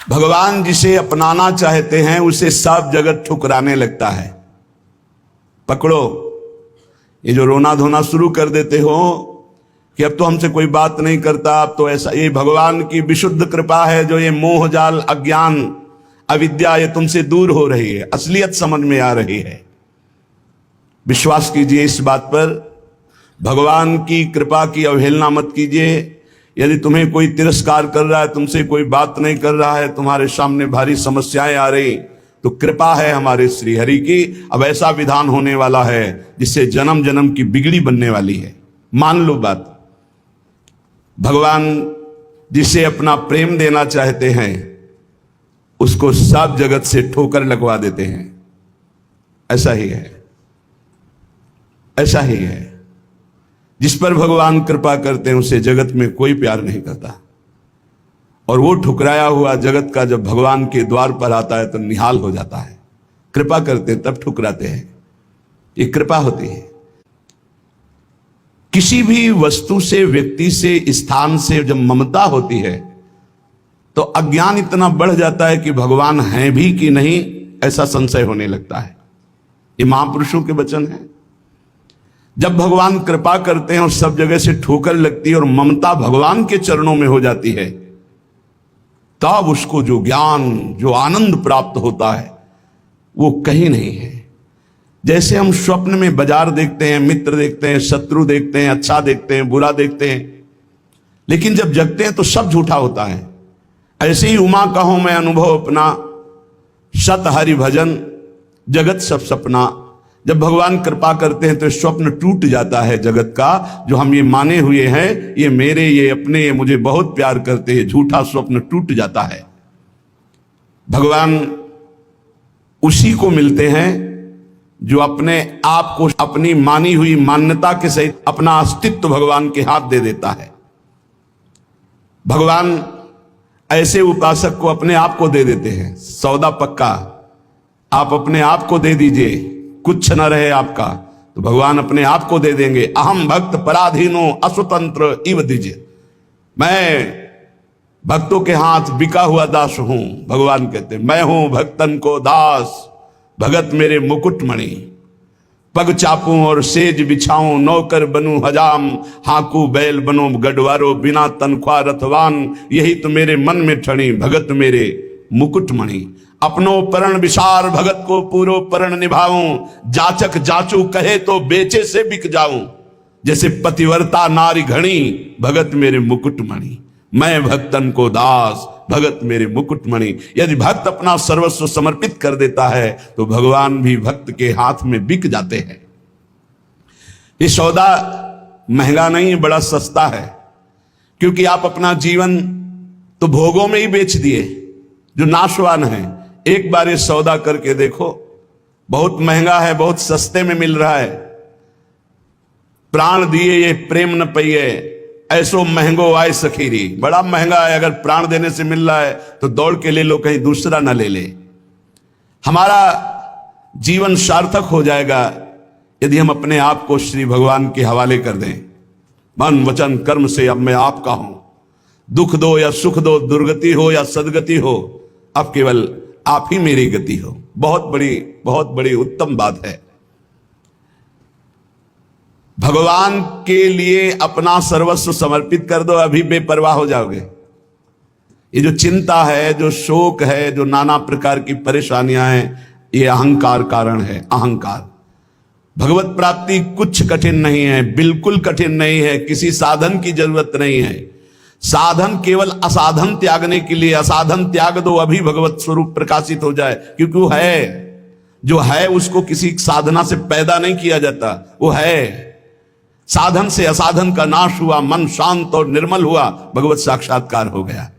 भगवान जिसे अपनाना चाहते हैं उसे सब जगत ठुकराने लगता है। पकड़ो, ये जो रोना धोना शुरू कर देते हो कि अब तो हमसे कोई बात नहीं करता, अब तो ऐसा, ये भगवान की विशुद्ध कृपा है जो ये मोह जाल, अज्ञान, अविद्या ये तुमसे दूर हो रही है, असलियत समझ में आ रही है। विश्वास कीजिए इस बात पर, भगवान की कृपा की अवहेलना मत कीजिए। यदि तुम्हें कोई तिरस्कार कर रहा है, तुमसे कोई बात नहीं कर रहा है, तुम्हारे सामने भारी समस्याएं आ रही, तो कृपा है हमारे श्री हरि की। अब ऐसा विधान होने वाला है जिससे जन्म जन्म की बिगड़ी बनने वाली है। मान लो बात, भगवान जिसे अपना प्रेम देना चाहते हैं उसको सब जगत से ठोकर लगवा देते हैं। ऐसा ही है, ऐसा ही है। जिस पर भगवान कृपा करते हैं उसे जगत में कोई प्यार नहीं करता, और वो ठुकराया हुआ जगत का जब भगवान के द्वार पर आता है तो निहाल हो जाता है। कृपा करते हैं तब ठुकराते हैं, ये कृपा होती है। किसी भी वस्तु से, व्यक्ति से, स्थान से जब ममता होती है तो अज्ञान इतना बढ़ जाता है कि भगवान हैं भी कि नहीं ऐसा संशय होने लगता है। ये महापुरुषों के वचन हैं। जब भगवान कृपा करते हैं और सब जगह से ठोकर लगती है और ममता भगवान के चरणों में हो जाती है, तब उसको जो ज्ञान, जो आनंद प्राप्त होता है वो कहीं नहीं है। जैसे हम स्वप्न में बाजार देखते हैं, मित्र देखते हैं, शत्रु देखते हैं, अच्छा देखते हैं, बुरा देखते हैं, लेकिन जब जगते हैं तो सब झूठा होता है। ऐसे ही उमा कहो मैं अनुभव अपना, सत हरि भजन जगत सब सपना। जब भगवान कृपा करते हैं तो स्वप्न टूट जाता है जगत का, जो हम ये माने हुए हैं ये मेरे, ये अपने, ये मुझे बहुत प्यार करते हैं, झूठा स्वप्न टूट जाता है। भगवान उसी को मिलते हैं जो अपने आप को, अपनी मानी हुई मान्यता के सहित अपना अस्तित्व भगवान के हाथ दे देता है। भगवान ऐसे उपासक को अपने आप को दे देते हैं। सौदा पक्का, आप अपने आप को दे दीजिए, कुछ न रहे आपका, तो भगवान अपने आप को दे देंगे। अहम भक्त पराधीनो अस्वतंत्र इव दीजिए, मैं भक्तों के हाथ बिका हुआ दास हूं। भगवान कहते मैं हूं भक्तन को दास, भगत मेरे मुकुट मणि। पग चापूं और सेज बिछाऊं, नौकर बनूं हजाम, हाकू बैल बनो गडवारो, बिना तनख्वाह रथवान, यही तो मेरे मन में ठणी, भगत मेरे मुकुट मणि। अपनो परण विसार, भगत को पूरो परण निभाऊं, जाचक जाचू कहे तो बेचे से बिक जाऊं। जैसे पतिव्रता नारी घणी, भगत मेरे मुकुट मणि। मैं भक्तन को दास, भगत मेरे मुकुट मणि। यदि भक्त अपना सर्वस्व समर्पित कर देता है तो भगवान भी भक्त के हाथ में बिक जाते हैं। ये सौदा महंगा नहीं, बड़ा सस्ता है, क्योंकि आप अपना जीवन तो भोगों में ही बेच दिए जो नाशवान है। एक बार ये सौदा करके देखो, बहुत महंगा है, बहुत सस्ते में मिल रहा है। प्राण दिए ये प्रेम न पइए, ऐसो महंगो आए सखीरी। बड़ा महंगा है, अगर प्राण देने से मिल रहा है तो दौड़ के ले लो, कहीं दूसरा ना ले ले। हमारा जीवन सार्थक हो जाएगा यदि हम अपने आप को श्री भगवान के हवाले कर दें। मन वचन कर्म से अब मैं आपका हूं। दुख दो या सुख दो, दुर्गति हो या सदगति हो, अब केवल आप ही मेरी गति हो। बहुत बड़ी उत्तम बात है। भगवान के लिए अपना सर्वस्व समर्पित कर दो, अभी बेपरवाह हो जाओगे। ये जो चिंता है, जो शोक है, जो नाना प्रकार की परेशानियां हैं, ये अहंकार कारण है। अहंकार। भगवत प्राप्ति कुछ कठिन नहीं है, बिल्कुल कठिन नहीं है, किसी साधन की जरूरत नहीं है। साधन केवल असाधन त्यागने के लिए, असाधन त्याग दो, अभी भगवत स्वरूप प्रकाशित हो जाए। क्योंकि वो है, जो है उसको किसी साधना से पैदा नहीं किया जाता, वो है। साधन से असाधन का नाश हुआ, मन शांत और निर्मल हुआ, भगवत साक्षात्कार हो गया।